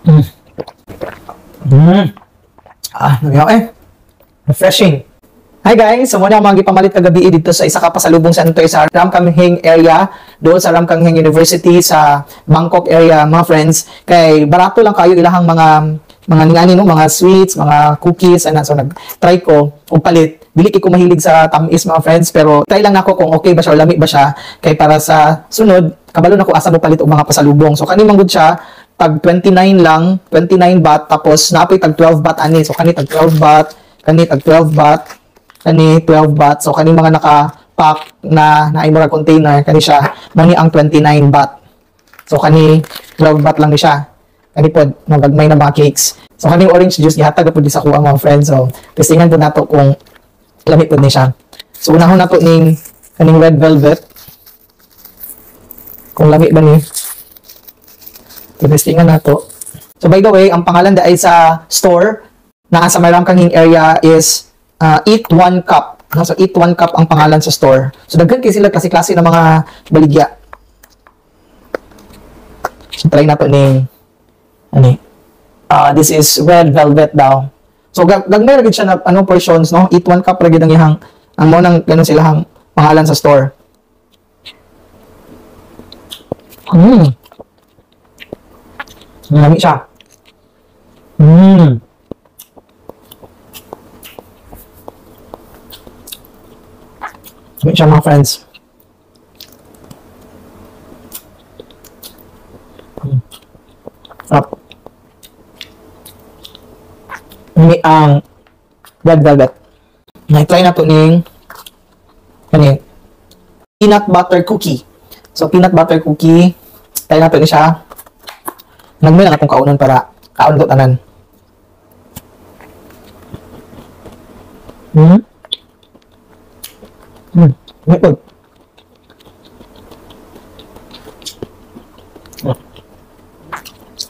Mm. Mm. Nagyaw refreshing. Hi guys, so muna akong pamalit kagabi dito sa isa ka pasalubong center sa Ramkhamhaeng area, doon sa Ramkhamhaeng University sa Bangkok area, mga friends. Kay barato lang kayo ilahang mga sweets, mga cookies, so nag-try ko kung palit. Dili ko mahilig sa tamis, mga friends, pero try lang ako kung okay ba siya o lami ba siya. Kay para sa sunod, kabalo na ko asa mo palit og mga pasalubong. So kani manggod siya tag 29 lang, 29 baht, tapos naapay tag 12 baht ani. So kani tag 12 baht, kani tag 12 baht, kani 12 baht. So kani mga naka-pack na naimura container, kani siya mani ang 29 baht. So kani 12 baht lang ni siya. Kani pod magagmay na mga cakes. So kani orange juice gihatag pod sa kuha, mga friends. So testingan po nato kung lami pod ni siya. So unahon nato ning kaning red velvet. Kung lami ba ni? Testingan nato. So by the way, ang pangalan ay sa store na sa Ramkhamhaeng area is Eat One Cup. So Eat One Cup ang pangalan sa store. So daghan kay sila klase-klase ng mga baligya. So try nato ning this is red velvet daw. So gagmay ra gid siya na portions, no? Eat One Cup ra gid ang ihang mo nang ganun silahang pangalan sa store. Lami siya. Lami siya, mga friends. Sarap. Ini ang red velvet. Na-try na to ning peanut butter cookie. So peanut butter cookie, try na to ni siya. Nagmay lang akong kaunon para kaon to tanan. Ito.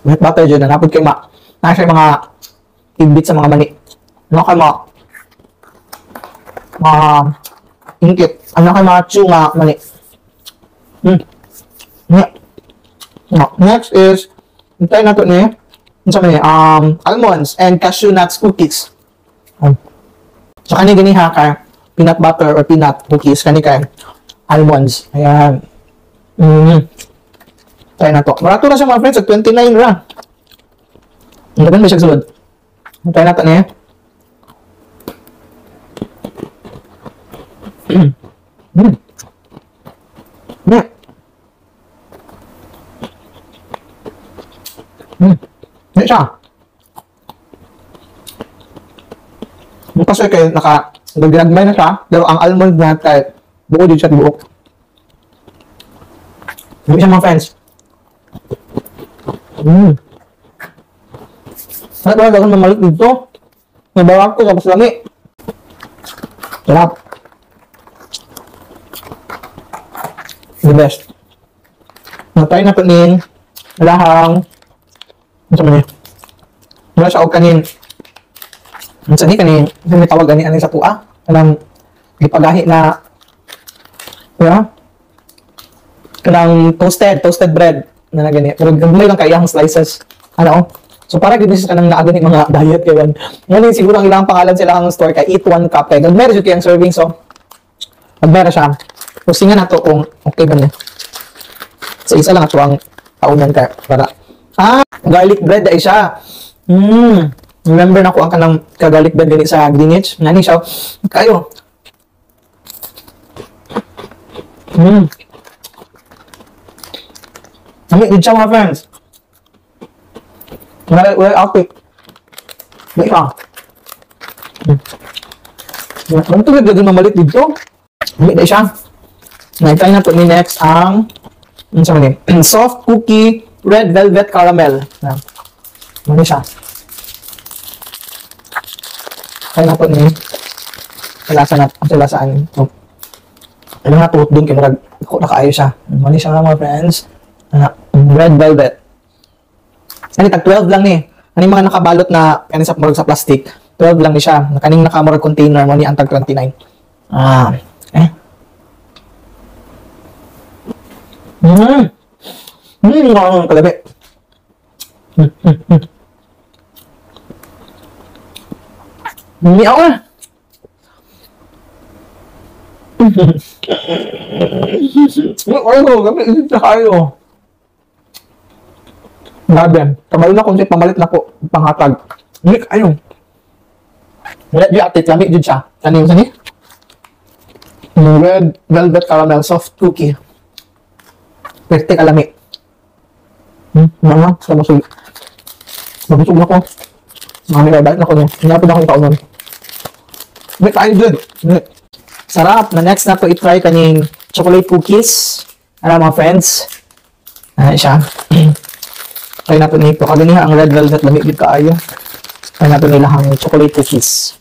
Peanut butter dyan, napod kayo nasa mga tidbit sa mga mani. Ano kayo mga ingkit. Ano kayo mga chew nga mani. Next is tayo na ito almonds and cashew nuts cookies. So kani gani ha ka peanut butter or peanut cookies, kani kay almonds. Ayan. Tayo na to. Barato na siya, mga friends, 29 ra. Ang ganda ba siya sulod? Tayo na ito niya. Hindi siya. Kasi kayo nagdinagmay na siya, pero ang almond na kahit buo din siya buo. Hindi siya, mga friends. Ano ba gawin mamalit dito? Nabawag ko tapos lami. Sarap. The best. Natry na ito nin lahang wala siya og kanin. Unsa ni kanin, may tawag gani ani sa tuwa. Kanang gipagahi na kanang toasted bread na gani. Pero gamay lang kay ang slices. So para gid sa kanang naa gani mga diet kay ngani siguro ang ilang pangalan sila ang store kay Eat One Cup. Kay gamay ra jud kay ang serving, so magmera siya. Pusingan nato kung okay ba niya. So isa lang ato ang paunan ka para garlic bread ay siya. Remember na ko ang kanang garlic bread gani sa Greenwich. Ngani siya kayo. Ami gid siya, mga friends. Well, outfit. May pa. Ano to gagawin mamalit dito? Ami na siya. Na-try na to ni next ang soft cookie red velvet caramel. Ano siya? Kaya na po ni lasaan. Ano nga tuot din, kaya nakaayo siya. Ano siya, mga friends? Red velvet. Ano, tag 12 lang ni. Ano yung mga nakabalot na sa plastic? 12 lang ni siya. Kaning nakamurag container mo ni ang tag 29. Kalabi. Hindi ako na. Ano, gabi, ito tayo. Grabe. Kabalo na kung siya pamalit na po. Panghatag. Hindi kayo. Wala di atit. Lamig dyan siya. Ano yung sani? Red velvet caramel soft cookie. Pwerte kalamig. Mga, sa masig. Mabusog na ko. Mga nilabalik na ko niya. Hindi na po na akong kaunan. Hindi kayo dyan. Sarap. Na next na po i-try kaning chocolate cookies. Ano mga friends? Ayan siya. Try natin nito. Kaganiha ang red velvet. Lamig din kaayo. Try natin nila ang chocolate cookies.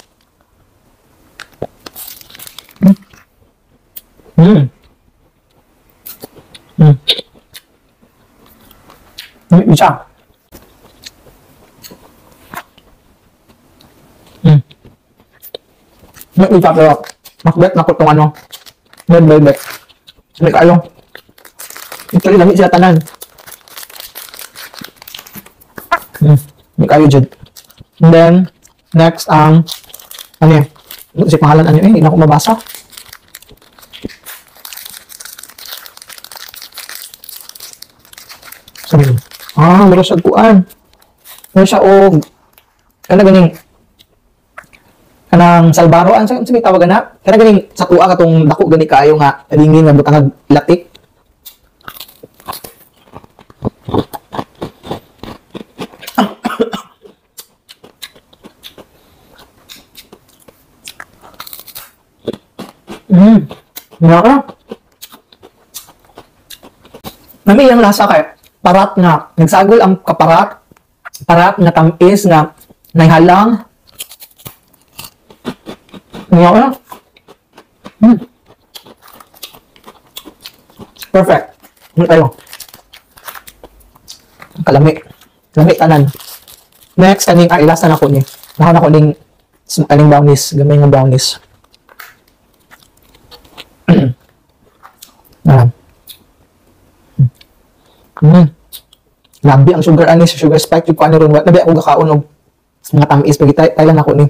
Lamig siya. Lamig siya pero makbet na ko itong ano. Red velvet. Lamig kayo. Ito rin lamig sila tanan. Lamig kayo dyan. And then, next ang ano yun? Si pangalan ano yun? Hindi na ako mabasa. Sabi mo. Meron siya kuan. Meron siya o ano ganing kanang salbaro. Ano sa may tawag na? Kana ganing sa kuha katong dako gani kayo nga alingin nga butang latik. Naka. Nami yung lasa kay parat nga. Nagsagol ang kaparat. Parat nga tamis nga naihalang. Naka. Perfect. Ano tayo? Kalami. Kalami tanan. Next, kaning ilas na ako ni. Naka na ko ning brownies. Gamay nga brownies. Labi ang sugar anis, sugar spike yung kuha ni ron. Nabi akong kakaon og mga tamis. Pag Thailand ako ni.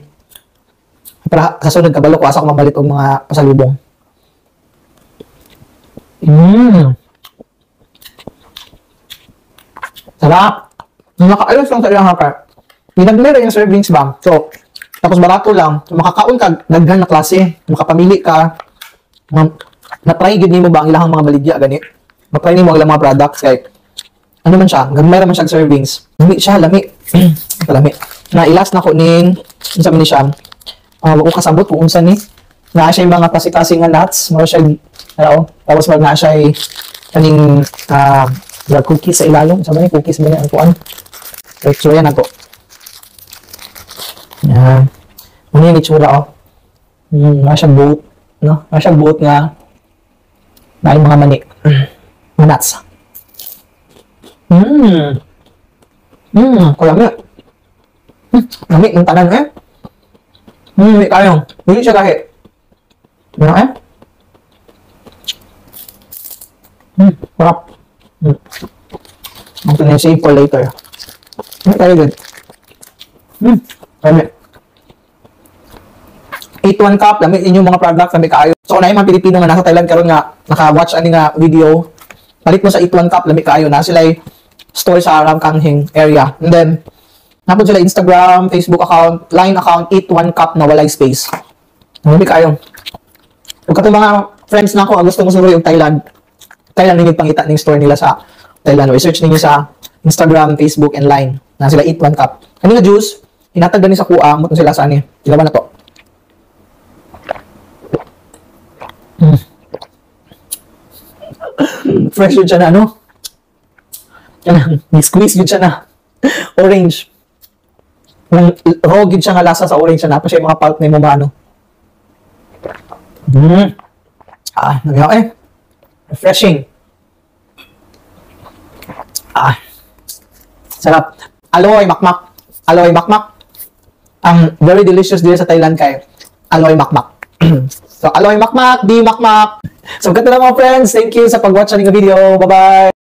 Para sa sunod kabalo ko, asa ko mabalit og mga pasalubong. Sarap! Nakaalos lang sa iyang haka. Pinagmira yung servings ba? So, tapos barato lang. So, makakaon ka, daghan na klase. Makapamili ka. Na-try gid nimo ba ang ilang mga baligya gani? Ma-try nimo ang ilang mga products kay ano man siya, gamay ra man siya servings. Lami siya, lami. Lami. Na ilas na ko ning unsa man ni siya. Wag ko kasabot kung unsa ni. Na siya yung mga kasi-kasi nga nuts, mo siya ano, tapos mag na siya kaning cookies sa ilalim. Sa man cookies ba ni ang kuan? So yan ako. Yan. Ano yung itsura oh. Nasa boat, no? Nasa boat nga na yung mga mani. Mga nuts. Kulami. Lami yung tanan eh. Hindi kayong. Hindi siya kahit. Ano eh? Sarap. Ang ito na save for later. Hindi tayo good. Lami. 8-1 cup. Lami inyong mga products. Lami kayo. So, na yung mga Pilipino nga nasa Thailand karon nga naka-watch ani nga video. Palit mo sa 8-1 cup. Lami kayo na sila store sa Ramkanghinng area. And then, napod sila Instagram, Facebook account, Line account, 8-1 cup na walay space. Lami kayo. Kung katong mga friends na ako, gusto mo suruy yung Thailand ninyo pangita ng store nila sa Thailand. Research ninyo sa Instagram, Facebook, and Line. Na sila 8-1 cup. Ano nga juice, inatag ni sa kuha, mutong sila sa ani. Sila ba na to? Fresh yun siya na, no? Squeeze yun siya na. Orange. Raw yun siya nga lasa sa orange siya na. Pa siya yung mga pulp na yung mga ano. Nagyaw eh. Refreshing. Sarap. Aloy makmak. Aloy makmak. Ang very delicious din sa Thailand kay aloy makmak. So, aloy makmak, di makmak. So, ganda na mga friends. Thank you sa pag-watch ng video. Bye-bye.